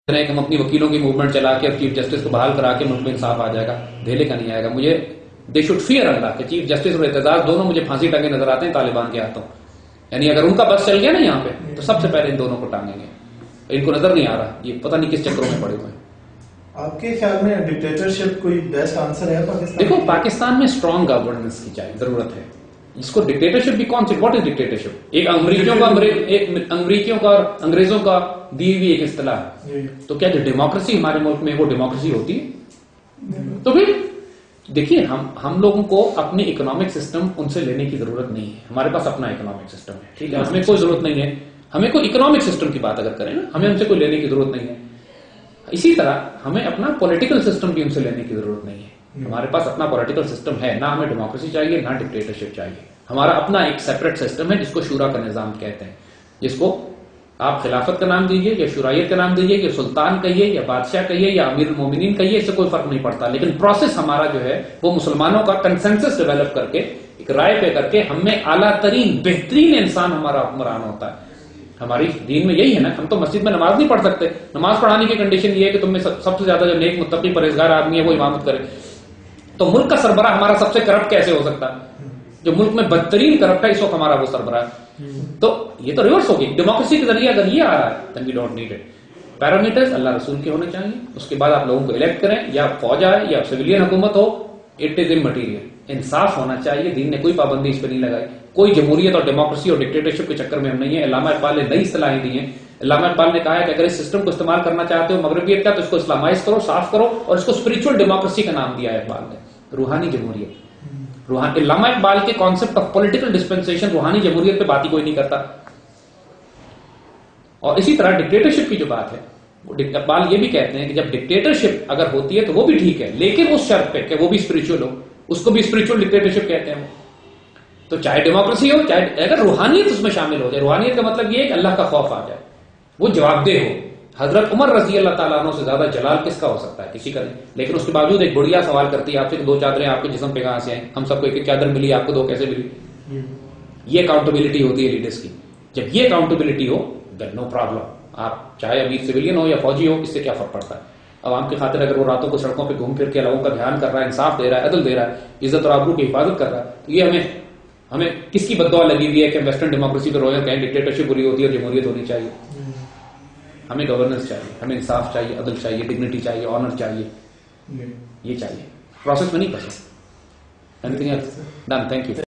کہ ہم اپنی وکیلوں کی موومنٹ چلا کے اور چیف جسٹس کو بحال کرا کے ملک میں انصاف آ جائے گا. دھیلے کا نہیں آئے گا. مجھے دے شوڈ فیئر اللہ کہ چیف جسٹس اور اعتزاز دونوں مجھے پھانسی ٹنگے نظر آتے ہیں طالبان کے ہاتھوں. یعنی اگر ان کا بس چل گیا نا یہاں پہ تو سب سے پہلے ان دونوں کو ٹانگیں گے. ان کو نظر نہیں آ رہا, یہ پتہ نہیں کس چکروں میں پڑے ہوئے ہیں. آپ کے خیال میں ڈکٹیٹرشپ کوئی بیسٹ آنسر ہے پاکستان؟ دیکھو پاکستان میں اسٹرانگ گورننس کی چاہیے, ضرورت ہے. اس کو ڈکٹیٹرشپ بھی کون سی, واٹ از ڈکٹیٹرشپ؟ ایک امریکیوں کا اور انگریزوں کا دی ہوئی ایک اصطلاح ہے. تو کیا جو ڈیموکریسی ہمارے ملک میں وہ ڈیموکریسی ہوتی ہے؟ تو پھر دیکھیے ہم لوگوں کو اپنی اکنامک سسٹم ان سے لینے کی ضرورت نہیں ہے. ہمارے پاس اپنا اکنامک سسٹم ہے, ٹھیک ہے, ہمیں کوئی ضرورت نہیں ہے. ہمیں کوئی اکنامک سسٹم کی بات اگر کریں نا, ہمیں ان سے کوئی لینے کی ضرورت نہیں ہے. اسی طرح ہمیں اپنا پولیٹیکل سسٹم بھی ان سے لینے کی ضرورت نہیں ہے. ہمارے پاس اپنا پولیٹیکل سسٹم ہے, نہ ہمیں ڈیموکریسی چاہیے نہ ڈکٹیٹرشپ چاہیے. ہمارا اپنا ایک سیپریٹ سسٹم ہے جس کو شورا کا نظام کہتے ہیں, جس کو آپ خلافت کا نام دیجیے یا شورائیت کا نام دیجیے یا سلطان کہیے یا بادشاہ کہیے یا امیر المومنین کہیے, اس سے کوئی فرق نہیں پڑتا. لیکن پروسیس ہمارا جو ہے وہ مسلمانوں کا کنسنسس ڈیولپ کر کے ایک رائے پہ کر کے ہم میں اعلیٰ ترین بہترین انسان ہمارا حکمران ہوتا ہے. ہماری دین میں یہی ہے نا. ہم تو مسجد میں نماز نہیں پڑھ سکتے. نماز پڑھانے کی کنڈیشن یہ ہے کہ تم میں سب سے زیادہ جو نیک متقی پرہیزگار آدمی ہے وہ امامت کرے. تو ملک کا سربراہ ہمارا سب سے کرپٹ کیسے ہو سکتا ہے؟ جو ملک میں بدترین کرپٹ ہے اس وقت ہمارا وہ سربراہ ہے. تو یہ تو ریورس ہوگی. ڈیموکریسی کے ذریعے اگر یہ آ رہا ہے then we don't need it. Parameters اللہ رسول کے ہونے چاہیے. اس کے بعد آپ لوگوں کو الیکٹ کریں, یا فوج آئے یا سویلین حکومت ہو, اٹ از امٹیریل. انصاف ہونا چاہیے. دین نے کوئی پابندی اس پہ نہیں لگائی. کوئی جمہوریت اور ڈیموکریسی اور ڈکٹیٹرشپ کے چکر میں ہم نہیں ہیں. علامہ اقبال نے نئی اصطلاحیں دی ہیں. علامہ اقبال نے کہا ہے کہ اگر اس سسٹم کو استعمال کرنا چاہتے ہو مغربیت کا تو اس کو اسلامائز کرو, صاف کرو, اور اس کو اسپرچل ڈیموکریسی کا نام دیا ہے اقبال نے, روحانی جمہوریت. علامہ اقبال کے کانسیپٹ آف پولیٹیکل ڈسپنسیشن روحانی جمہوریت پہ بات ہی کوئی نہیں کرتا. اور اسی طرح ڈکٹیٹرشپ کی جو بات ہے, اقبال یہ بھی کہتے ہیں کہ جب ڈکٹیٹرشپ اگر ہوتی ہے تو وہ بھی ٹھیک ہے, لیکن اس شرط پہ کہ وہ بھی اسپرچل ہو. اس کو بھی اسپرچل ڈکٹیٹرشپ کہتے ہیں. تو چاہے ڈیموکریسی ہو, چاہے اگر روحانیت اس میں شامل ہو جائے. روحانیت کا مطلب یہ ہے کہ اللہ کا خوف آ جائے, وہ جواب دہ ہو. حضرت عمر رضی اللہ تعالیٰ عنہ سے زیادہ جلال کس کا ہو سکتا ہے؟ کسی کا نہیں. لیکن اس کے باوجود ایک بڑھیا سوال کرتی ہے آپ سے کہ 2 چادریں آپ کے جسم پہ کہاں سے آئیں؟ ہم سب کو ایک چادر ملی, آپ کو 2 کیسے ملی؟ یہ اکاؤنٹیبلٹی ہوتی ہے لیڈرز کی. جب یہ اکاؤنٹیبلٹی ہو then no problem. آپ چاہے ابھی سویلین ہو یا فوجی ہو, اس سے کیا فرق پڑتا ہے؟ عوام کی خاطر اگر وہ راتوں کو سڑکوں پہ گھوم پھر کے لوگوں کا دھیان کر رہا ہے, انصاف دے رہا ہے, عدل دے رہا ہے, عزت اور آبرو کی حفاظت کر رہا ہے, تو یہ ہمیں کس کی بددعا لگی ہوئی ہے کہ ویسٹرن ڈیموکریسی پہ رویا کہیں ڈکٹیٹرشپ بری ہوتی ہے اور جمہوریت ہونی چاہیے؟ ہمیں گورننس چاہیے, ہمیں انصاف چاہیے, عدل چاہیے, ڈگنیٹی چاہیے, آنر چاہیے. یہ چاہیے. پروسیس میں نہیں پسند. Anything else? Done. Thank you.